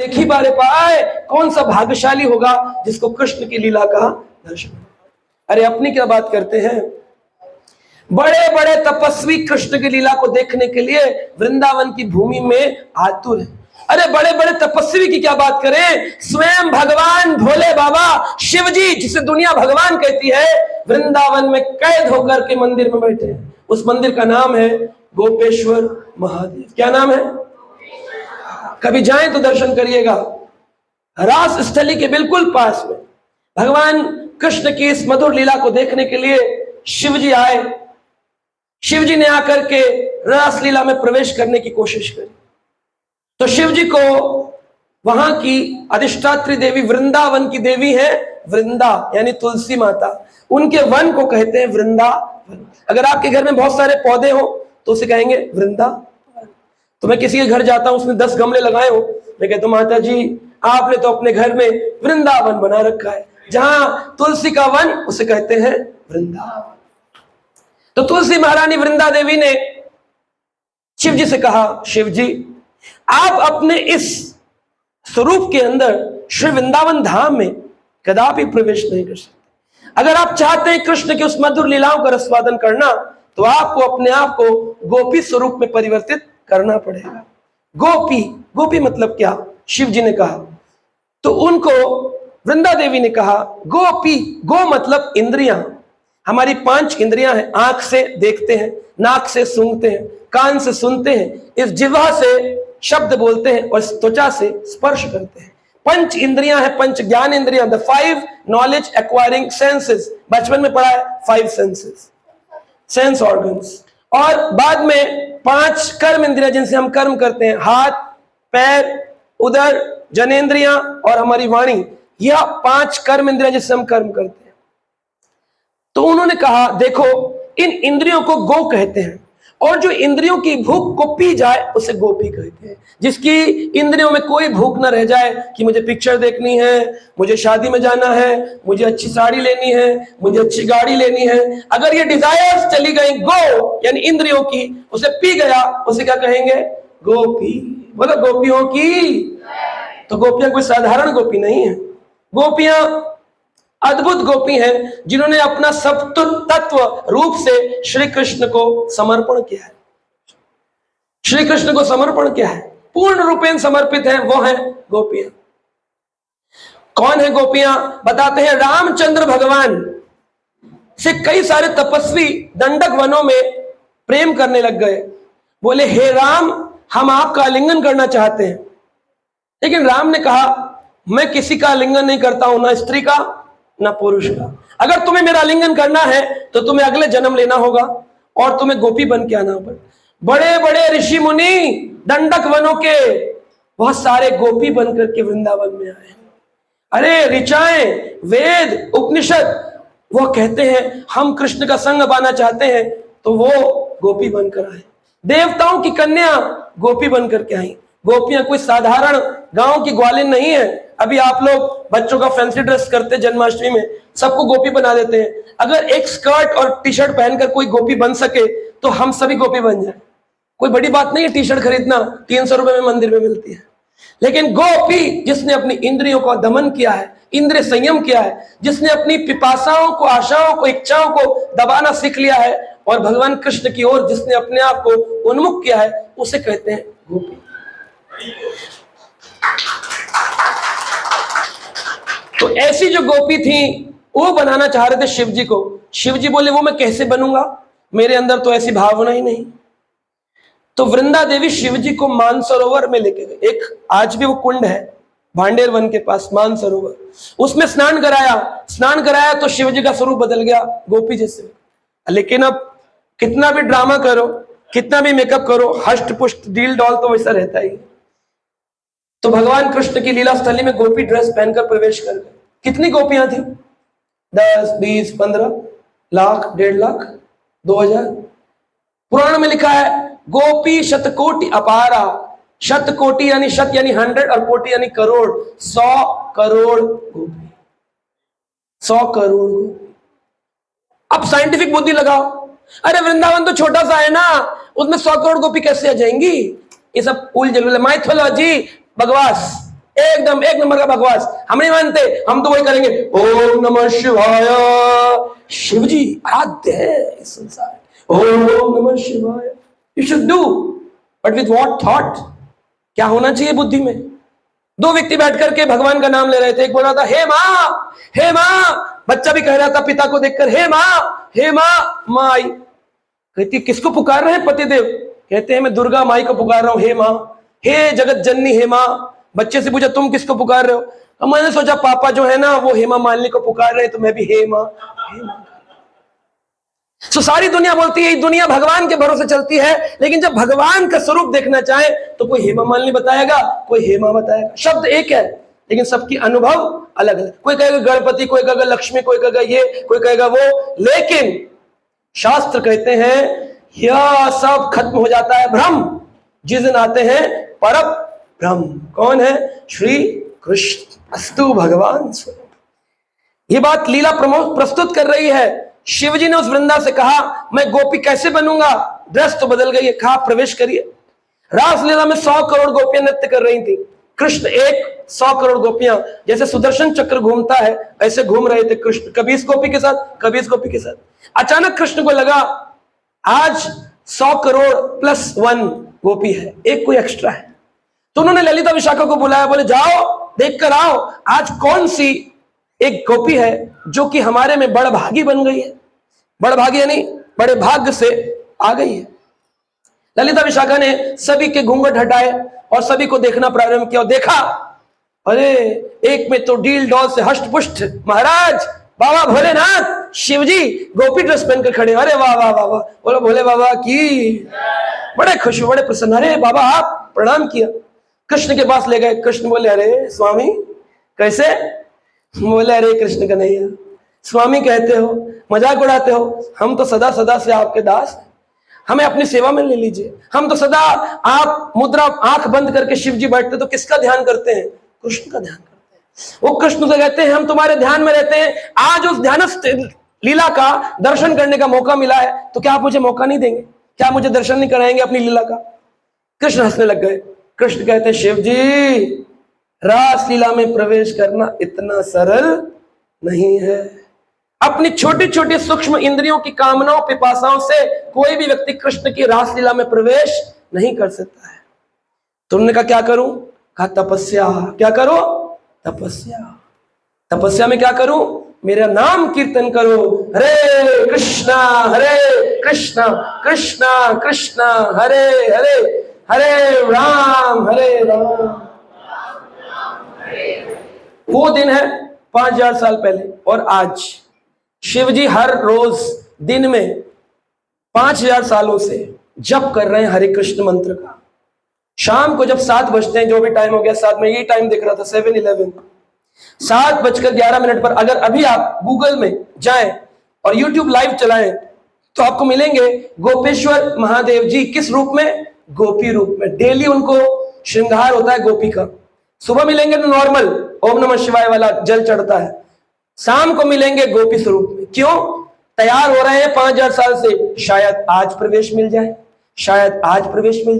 एक ही बार पाए, कौन सा भाग्यशाली होगा जिसको कृष्ण की लीला का दर्शन। अरे अपनी क्या बात करते हैं, बड़े बड़े तपस्वी कृष्ण की लीला को देखने के लिए वृंदावन की भूमि में आतुर है। अरे बड़े बड़े तपस्वी की क्या बात करें, स्वयं भगवान भोले बाबा शिव जी, जिसे दुनिया भगवान कहती है, वृंदावन में कैद होकर के मंदिर में बैठे हैं। उस मंदिर का नाम है गोपेश्वर महादेव। क्या नाम है? कभी जाएं तो दर्शन करिएगा। रास स्थली के बिल्कुल पास में भगवान कृष्ण की इस मधुर लीला को देखने के लिए शिव जी आए। शिव जी ने आकर के रास लीला में प्रवेश करने की कोशिश करी तो शिव जी को वहां की अधिष्ठात्री देवी, वृंदावन की देवी है वृंदा, यानी तुलसी माता, उनके वन को कहते हैं वृंदावन। अगर आपके घर में बहुत सारे पौधे हो तो उसे कहेंगे वृंदा। तो मैं किसी के घर जाता हूं, उसने 10 गमले लगाए हो, मैं कहता हूं माता जी आपने तो अपने घर में वृंदावन बना रखा है, जहां तुलसी का वन उसे कहते हैं वृंदावन। तो तुलसी महारानी वृंदा देवी ने शिव जी से कहा, शिव जी आप अपने इस स्वरूप के अंदर श्री वृंदावन धाम में कदापि प्रवेश नहीं कर सकते। अगर आप चाहते हैं कृष्ण की उस मधुर लीलाओं का रसवादन करना तो आपको अपने आप को गोपी स्वरूप में परिवर्तित करना पड़ेगा। गोपी, गोपी मतलब क्या? शिव जी ने कहा। तो उनको वृंदा देवी ने कहा गोपी, गो मतलब इंद्रियां। हमारी 5 इंद्रियां हैं, आंख से देखते हैं, नाक से सूंघते हैं, कान से सुनते हैं, इस जिह्वा से शब्द बोलते हैं और त्वचा से स्पर्श करते हैं। 5 इंद्रियां हैं, 5 ज्ञान इंद्रियां, द 5 नॉलेज एक्वायरिंग सेंसेस। बचपन में पढ़ा है 5 सेंसेस, सेंस ऑर्गन्स। और बाद में 5 कर्म इंद्रियां जिनसे हम कर्म करते हैं, हाथ, पैर, उदर, जनेंद्रियां और हमारी वाणी, यह 5 कर्म इंद्रियां जिससे हम कर्म करते हैं। तो उन्होंने कहा देखो इन इंद्रियों को गो कहते हैं और जो इंद्रियों की भूख को पी जाए उसे गोपी कहते हैं। जिसकी इंद्रियों में कोई भूख न रह जाए कि मुझे पिक्चर देखनी है, मुझे शादी में जाना है, मुझे अच्छी साड़ी लेनी है, मुझे अच्छी गाड़ी लेनी है, अगर ये डिजायर्स चली गई गो यानी इंद्रियों की, उसे पी गया, उसे क्या कहेंगे? गोपी। बोलो गोपियों की। तो गोपियां कोई साधारण गोपी नहीं है, गोपियां अद्भुत गोपी हैं जिन्होंने अपना सब तत्व रूप से श्री कृष्ण को समर्पण किया है। श्री कृष्ण को समर्पण किया है, पूर्ण रूपेण समर्पित है, वो है गोपियां। कौन है गोपियां? बताते हैं रामचंद्र भगवान से कई सारे तपस्वी दंडक वनों में प्रेम करने लग गए। बोले हे राम हम आपका आलिंगन करना चाहते हैं। लेकिन राम ने कहा मैं किसी का आलिंगन नहीं करता हूं, ना स्त्री का ना पुरुष का। अगर तुम्हें मेरा आलिंगन करना है तो तुम्हें अगले जन्म लेना होगा और तुम्हें गोपी बन के आना होगा। बड़े बड़े ऋषि मुनि दंडक वनों के बहुत सारे गोपी बनकर के वृंदावन में आए। अरे ऋचाएं, वेद, उपनिषद वो कहते हैं हम कृष्ण का संग पाना चाहते हैं तो वो गोपी बनकर आए। देवताओं की कन्या गोपी बनकर के आई। गोपियां कोई साधारण गांव की ग्वालिन नहीं है। अभी आप लोग बच्चों का फैंसी ड्रेस करते जन्माष्टमी में, सबको गोपी बना देते हैं। अगर एक स्कर्ट और टी शर्ट पहनकर कोई गोपी बन सके तो हम सभी गोपी बन जाए। कोई बड़ी बात नहीं है टी शर्ट खरीदना, 300 रुपए में मंदिर में मिलती है। लेकिन गोपी जिसने अपनी इंद्रियों का दमन किया है, इंद्रिय संयम किया है, जिसने अपनी पिपासाओं को, आशाओं को, इच्छाओं को दबाना सीख लिया है और भगवान कृष्ण की ओर जिसने अपने आप को उन्मुख किया है, उसे कहते हैं गोपी। तो ऐसी जो गोपी थी वो बनाना चाह रहे थे शिव जी को। शिव जी बोले वो मैं कैसे बनूंगा, मेरे अंदर तो ऐसी भावना ही नहीं। तो वृंदा देवी शिव जी को मानसरोवर में लेके गए। एक आज भी वो कुंड है भांडेर वन के पास, मानसरोवर, उसमें स्नान कराया तो शिव जी का स्वरूप बदल गया गोपी जैसे। लेकिन अब कितना भी ड्रामा करो, कितना भी मेकअप करो, हष्ट पुष्ट डील डॉल तो वैसा रहता ही। तो भगवान कृष्ण की लीला स्थली में गोपी ड्रेस पहनकर प्रवेश कर गए। कितनी गोपियां थी? 10, 20, 15 लाख, 1.5 लाख, 2000। पुराण में लिखा है गोपी शतकोटि अपारा। शतकोटि यानी शत यानी 100 और कोटि यानी करोड़, 100 करोड़ गोपी, 100 करोड़ गोपी। अब साइंटिफिक बुद्धि लगाओ, अरे वृंदावन तो छोटा सा है ना, उसमें 100 करोड़ गोपी कैसे आ जाएंगी? ये सब उल जलूल माइथोलॉजी, बकवास। एकदम एक नंबर का बकवास, हम नहीं मानते, हम तो वही करेंगे, ओम नमः शिवाय। शिव जी आराध्य है इस संसार, ओम नमः शिवाय, you should do, but with what thought, क्या होना चाहिए बुद्धि में। दो व्यक्ति बैठ करके भगवान का नाम ले रहे थे, एक बोल रहा था हे माँ, हे माँ, बच्चा भी कह रहा था पिता को देखकर हे माँ, हे माँ। माँ आई, कहती किसको पुकार रहे हैं पतिदेव? कहते हैं मैं दुर्गा माई को पुकार रहा हूं, हे माँ, हे जगत जननी हे माँ। बच्चे से पूछा तुम किसको पुकार रहे हो? तो मैंने सोचा पापा जो है ना वो हेमा मालिनी को पुकार रहे, तो मैं भी हे माँ, हे माँ। तो सारी दुनिया बोलती है दुनिया भगवान के भरोसे चलती है, लेकिन जब भगवान का स्वरूप देखना चाहे तो कोई हेमा मालिनी बताएगा, कोई हेमा बताएगा। शब्द एक है लेकिन सबकी अनुभव अलग अलग, कोई कहेगा गणपति, कोई कहेगा लक्ष्मी, कोई कहेगा ये, कोई कहेगा वो। लेकिन शास्त्र कहते हैं यह सब खत्म हो जाता है भ्रम जिस दिन आते हैं पर ब्रह्म। कौन है? श्री कृष्ण, अस्तु भगवान स्वरूप। ये बात लीला प्रस्तुत कर रही है। शिवजी ने उस वृंदा से कहा मैं गोपी कैसे बनूंगा, ड्रेस तो बदल गई है, कहा प्रवेश करिए। रासलीला में 100 करोड़ गोपियां नृत्य कर रही थी, कृष्ण एक 100 करोड़ गोपियां, जैसे सुदर्शन चक्र घूमता है ऐसे घूम रहे थे कृष्ण, कभी इस गोपी के साथ, कभी इस गोपी के साथ। अचानक कृष्ण को लगा आज 100 करोड़ प्लस 1 गोपी है, एक कोई एक्स्ट्रा है। तो उन्होंने ललिता विशाखा को बुलाया, बोले जाओ देख कर आओ आज कौन सी एक गोपी है जो कि हमारे में बड़भागी बन गई है। बड़भागी यानी बड़े भाग्य से आ गई है। ललिता विशाखा ने सभी के घूंघट हटाए और सभी को देखना प्रारंभ किया और देखा, अरे एक में तो डील डॉल से हष्ट पुष्ट महाराज बाबा भोलेनाथ शिवजी गोपी ड्रेस पहनकर खड़े, अरे वाह वाह वाह वाह, बोलो भोले बाबा की। बड़े खुश, बड़े प्रसन्न, अरे बाबा आप प्रणाम किया। कृष्ण के पास ले गए, कृष्ण बोले अरे स्वामी कैसे? बोले अरे कृष्ण कन्हैया, स्वामी कहते हो, मजाक उड़ाते हो, हम तो सदा सदा से आपके दास हैं, हमें अपनी सेवा में ले लीजिए। हम तो सदा आप मुद्रा आंख बंद करके शिव जी बैठते तो किसका ध्यान करते हैं? कृष्ण का ध्यान करते हैं। वो कृष्ण से कहते हैं हम तुम्हारे ध्यान में रहते हैं। आज उस ध्यानस्थ लीला का दर्शन करने का मौका मिला है, तो क्या आप मुझे मौका नहीं देंगे? क्या मुझे दर्शन नहीं कराएंगे अपनी लीला का? कृष्ण हंसने लग गए। कृष्ण कहते हैं शिव जी रास लीला में प्रवेश करना इतना सरल नहीं है। अपनी छोटी छोटी सूक्ष्म इंद्रियों की कामनाओं पिपासाओं से कोई भी व्यक्ति कृष्ण की रासलीला में प्रवेश नहीं कर सकता है। तुमने कहा क्या करूं? कहा तपस्या। क्या करो? तपस्या। तपस्या में क्या करूं? मेरा नाम कीर्तन करो, हरे कृष्णा कृष्णा कृष्णा हरे हरे, हरे राम वो दिन है 5000 साल पहले और आज शिवजी हर रोज दिन में 5000 सालों से जप कर रहे हैं हरे कृष्ण मंत्र का। शाम को जब 7 बजते हैं, जो भी टाइम हो गया 7 में, यही टाइम दिख रहा था 7:11, 7:11 पर अगर अभी आप गूगल में जाएं और YouTube लाइव चलाएं तो आपको मिलेंगे गोपेश्वर महादेव जी। किस रूप में? गोपी रूप में। डेली उनको श्रृंगार होता है गोपी का। सुबह मिलेंगे तो नॉर्मल ओम नमः शिवाय वाला जल चढ़ता है, शाम को मिलेंगे गोपी स्वरूप में। क्यों? तैयार हो रहे हैं 5000 साल से, शायद आज प्रवेश मिल जाए, शायद आज प्रवेश मिल जाए।